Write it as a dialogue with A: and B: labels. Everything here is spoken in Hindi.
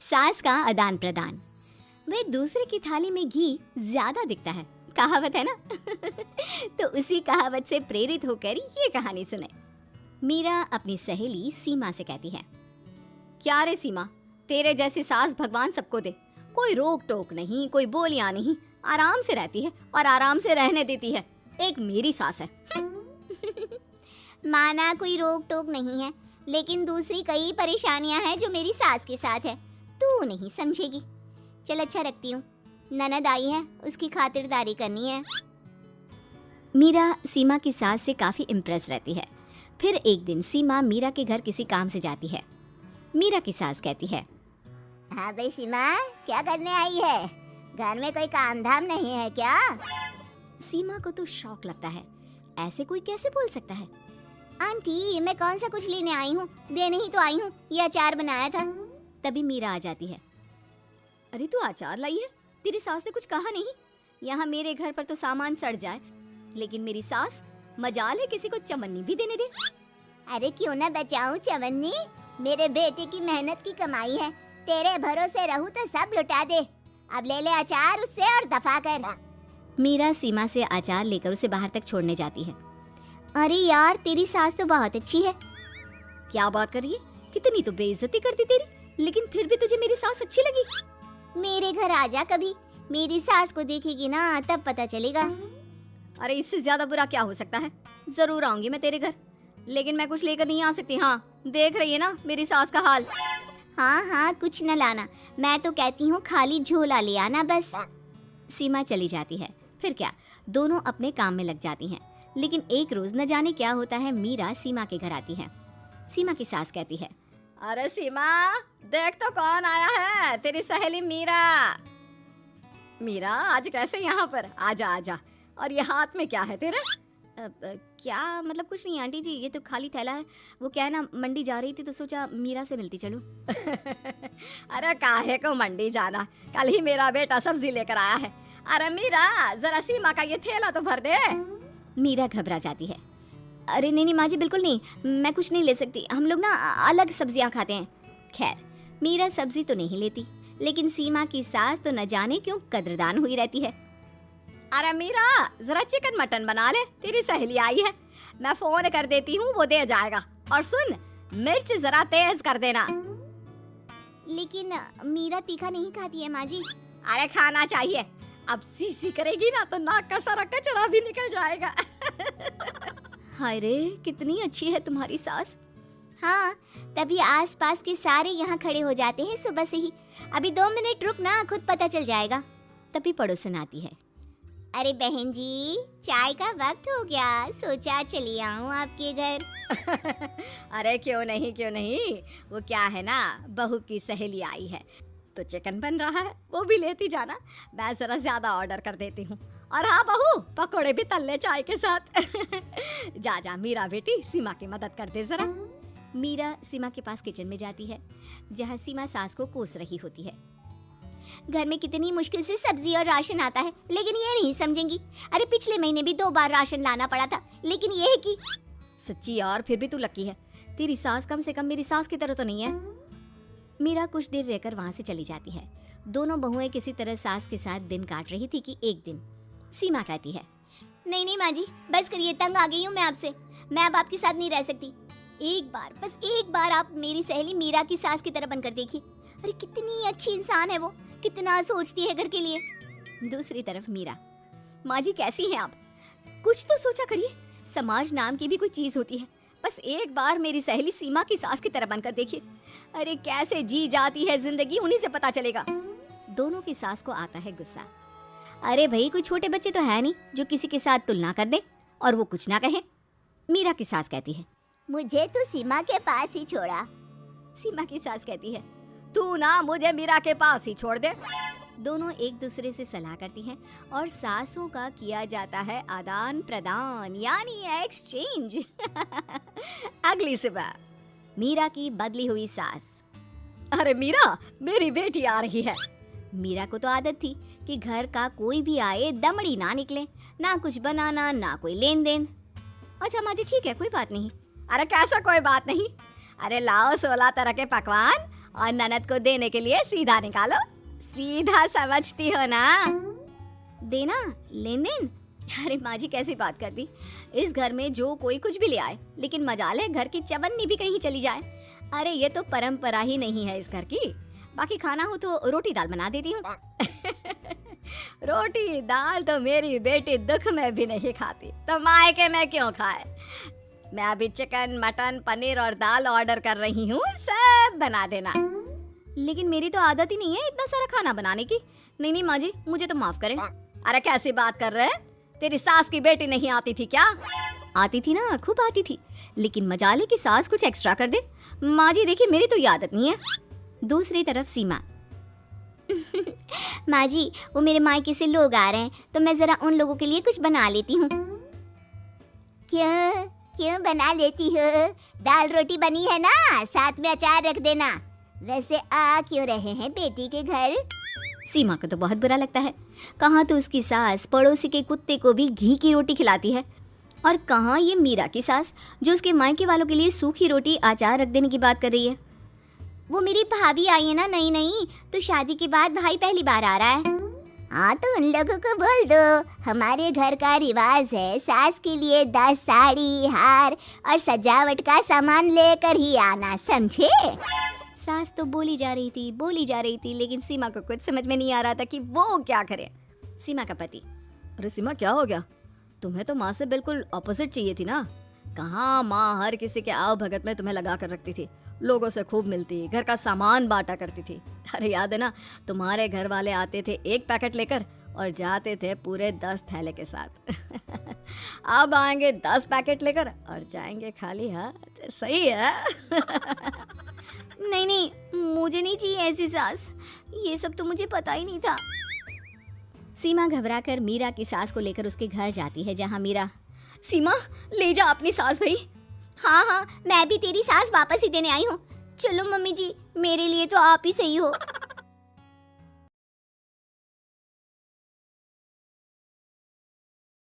A: सास का आदान प्रदान। वे दूसरे की थाली में घी ज्यादा दिखता है, कहावत है ना। तो उसी कहावत से प्रेरित होकर ये कहानी सुने। मीरा अपनी सहेली सीमा से कहती है, क्या रे सीमा, तेरे जैसी सास भगवान सबको दे। कोई रोक टोक नहीं, कोई बोलियां नहीं, आराम से रहती है और आराम से रहने देती है। एक मेरी सास है।
B: माना कोई रोक टोक नहीं है, लेकिन दूसरी कई परेशानियां हैं जो मेरी सास के साथ है, तू नहीं समझेगी। चल अच्छा रखती हूँ, ननद आई है, उसकी खातिरदारी करनी है।
A: मीरा सीमा की सास से काफी इम्प्रेस रहती है। फिर एक दिन सीमा मीरा के घर किसी काम से जाती है। मीरा की सास कहती है,
B: हाँ भाई सीमा, क्या करने आई है? घर में कोई काम धाम नहीं है क्या?
A: सीमा को तो शौक लगता है, ऐसे कोई कैसे बोल सकता है।
B: आंटी, मैं कौन सा कुछ लेने आई हूँ, देने ही तो आई हूँ, ये अचार बनाया था।
A: तभी मीरा आ जाती है। अरे तू अचार लाई है? तेरी सास ने कुछ कहा नहीं? यहाँ मेरे घर पर तो सामान सड़ जाए, लेकिन मेरी सास मजाल है किसी को चमन्नी भी देने दे।
B: अरे क्यों ना बचाऊं चमन्नी, मेरे बेटे की मेहनत की कमाई है। तेरे भरोसे रहूं तो सब लुटा दे। अब ले ले अचार उससे और दफा कर।
A: मीरा सीमा से अचार लेकर उसे बाहर तक छोड़ने जाती है।
B: अरे यार, तेरी सास तो बहुत अच्छी है।
A: क्या बात कर रही है? कितनी तो बेइज्जती करती तेरी, लेकिन फिर भी तुझे मेरी सास अच्छी लगी।
B: मेरे घर आजा कभी, मेरी सास को देखेगी ना तब पता चलेगा।
A: अरे इससे ज्यादा बुरा क्या हो सकता है। जरूर आऊंगी मैं तेरे घर, लेकिन मैं कुछ लेकर नहीं आ सकती। हाँ, देख रही है ना मेरी सास का हाल।
B: हाँ हाँ, कुछ न लाना, मैं तो कहती हूँ खाली झोला ले आना बस।
A: सीमा चली जाती है। फिर क्या, दोनों अपने काम में लग जाती हैं। लेकिन एक रोज न जाने क्या होता है, मीरा सीमा के घर आती है। सीमा की सास कहती है, अरे सीमा, देख तो कौन आया है, तेरी सहेली मीरा। मीरा, आज कैसे यहाँ पर? आजा आजा। और ये हाथ में क्या है तेरे? क्या मतलब? कुछ नहीं आंटी जी, ये तो खाली थैला है। वो क्या है ना, मंडी जा रही थी तो सोचा मीरा से मिलती चलूं। अरे काहे को मंडी जाना, कल ही मेरा बेटा सब्जी लेकर आया है। अरे मीरा, जरा सीमा का ये थैला तो भर दे। मीरा घबरा जाती है। अरे नहीं नहीं माँ जी, बिल्कुल नहीं, मैं कुछ नहीं ले सकती, हम लोग ना अलग सब्जियां खाते हैं। खैर, मीरा सब्जी तो नहीं लेती, लेकिन सीमा की सास तो न जाने क्यों कद्रदान हुई रहती है। अरे मीरा, जरा चिकन मटन बना ले, तेरी सहेली आई है। मैं फोन कर देती हूँ, वो दे जाएगा। और सुन, मिर्च जरा तेज कर देना।
B: लेकिन मीरा तीखा नहीं खाती है माँ जी।
A: अरे खाना चाहिए, अब सी करेगी ना तो नाक का सारा कचरा भी निकल जाएगा। हाय रे, कितनी अच्छी है तुम्हारी सास।
B: हाँ, तभी आसपास के सारे यहाँ खड़े हो जाते हैं सुबह से ही। अभी 2 मिनट रुक ना, खुद पता चल जाएगा।
A: तभी पड़ोसन आती है।
B: अरे बहन जी, चाय का वक्त हो गया, सोचा चली आऊं आपके घर।
A: अरे क्यों नहीं क्यों नहीं, वो क्या है ना, बहू की सहेली आई है तो चिकन बन रहा है, वो भी लेती जाना। मैं जरा ज्यादा ऑर्डर कर देती हूँ। और हाँ बहू, पकोड़े भी तल ले चाय के साथ। जा जा मीरा बेटी, सीमा की मदद कर दे जरा। मीरा सीमा के पास किचन में जाती है, जहाँ सीमा सास को कोस रही होती है।
B: घर में कितनी मुश्किल से सब्जी और राशन आता है, लेकिन ये नहीं समझेंगी। अरे पिछले महीने भी 2 बार राशन लाना पड़ा था, लेकिन ये है कि
A: सच्ची यार, फिर भी तू लकी है, तेरी सास कम से कम मेरी सास की तरह तो नहीं है। मीरा कुछ देर रहकर वहाँ से चली जाती है। दोनों बहुएं किसी तरह सास के साथ दिन काट रही थी कि एक दिन सीमा कहती है,
B: नहीं नहीं माँ जी, बस करिए, तंग आ गई हूँ मैं आपसे। मैं अब आपके साथ नहीं रह सकती। एक बार, बस एक बार आप मेरी सहेली मीरा की सास की तरह बनकर देखिए। अरे कितनी अच्छी इंसान है वो, कितना सोचती है घर के लिए।
A: दूसरी तरफ मीरा, माँ जी कैसी हैं आप? कुछ तो सोचा करिए, समाज नाम की भी कोई चीज होती है। बस एक बार मेरी सहेली सीमा की सास की तरह बनकर देखिए। अरे कैसे जी जाती है जिंदगी, उन्हीं से पता चलेगा। दोनों की सास को आता है गुस्सा। अरे भाई, कोई छोटे बच्चे तो है नहीं जो किसी के साथ तुलना कर दे और वो कुछ ना कहे। मीरा की सास कहती है,
B: मुझे तो सीमा के पास ही छोड़ा।
A: सीमा की सास कहती है, तू ना मुझे मीरा के पास ही छोड़ दे। दोनों एक दूसरे से सलाह करती हैं और सासों का किया जाता है आदान प्रदान, यानी एक्सचेंज। अगली सुबह मीरा की बदली हुई सास, अरे मीरा, मेरी बेटी आ रही है। मीरा को तो आदत थी कि घर का कोई भी आए दमड़ी ना निकले, ना कुछ बनाना ना कोई लेन देन। अच्छा माँ जी ठीक है, कोई बात नहीं। अरे कैसा कोई बात नहीं, अरे लाओ 16 तरह के पकवान और ननद को देने के लिए सीधा निकालो। सीधा समझती हो ना?
B: देना लेन देन।
A: अरे माँ जी कैसी बात कर दी। इस घर में जो कोई कुछ भी ले आए, लेकिन मजाल है घर की चवन्नी भी कहीं चली जाए। अरे ये तो परंपरा ही नहीं है इस घर की। बाकी खाना हो तो रोटी दाल बना देती हूँ। रोटी दाल तो मेरी बेटी दुख में भी नहीं खाती, तो मायके में क्यों खाए। मैं अभी चिकन मटन पनीर और दाल ऑर्डर कर रही हूँ, सब बना देना। लेकिन मेरी तो आदत ही नहीं है इतना सारा खाना बनाने की। नहीं नहीं माँ जी, मुझे तो माफ करें। अरे कैसी बात कर रहे हैं? तेरी सास की बेटी नहीं आती थी क्या? आती थी ना, खूब आती थी, लेकिन मजाले की सास कुछ एक्स्ट्रा कर दे। माँ जी देखिए, मेरी तो ये आदत नहीं है। दूसरी तरफ सीमा।
B: माँ जी, वो मेरे मायके से लोग आ रहे हैं, तो मैं जरा उन लोगों के लिए कुछ बना लेती हूँ। क्यों क्यों बना लेती हो? दाल रोटी बनी है ना, साथ में अचार रख देना। वैसे आ क्यों रहे हैं बेटी के घर?
A: सीमा को तो बहुत बुरा लगता है। कहाँ तो उसकी सास पड़ोसी के कुत्ते को भी घी की रोटी खिलाती है, और कहाँ ये मीरा की सास जो उसके मायके वालों के लिए सूखी रोटी अचार रख देने की बात कर रही है।
B: वो मेरी भाभी आई है ना, नई, तो शादी के बाद भाई पहली बार आ रहा है। हाँ तो उन लोगों को बोल दो, हमारे घर का रिवाज है सास के लिए 10 साड़ी हार और सजावट का सामान लेकर ही आना, समझे?
A: सास तो बोली जा रही थी, लेकिन सीमा को कुछ समझ में नहीं आ रहा था कि वो क्या करे। सीमा का पति। अरे सीमा क्या हो गया? तुम्हें तो माँ से बिल्कुल ऑपोजिट चाहिए थी ना। कहाँ माँ हर किसी के आव भगत में तुम्हें लगा कर रखती थी, लोगों से खूब मिलती, घर का सामान बांटा करती थी। अरे याद है ना, तुम्हारे घर वाले आते थे 1 पैकेट लेकर और जाते थे पूरे 10 थैले के साथ। अब आएंगे 10 पैकेट लेकर और जाएंगे खाली हाथ। सही है।
B: नहीं, मुझे नहीं चाहिए ऐसी सास, ये सब तो मुझे पता ही नहीं था।
A: सीमा घबराकर मीरा की सास को लेकर उसके घर जाती है, जहाँ मीरा। सीमा ले जा अपनी सास भाई।
B: हाँ, मैं भी तेरी सास वापस ही देने आई हूँ। चलो मम्मी जी, मेरे लिए तो आप ही सही हो।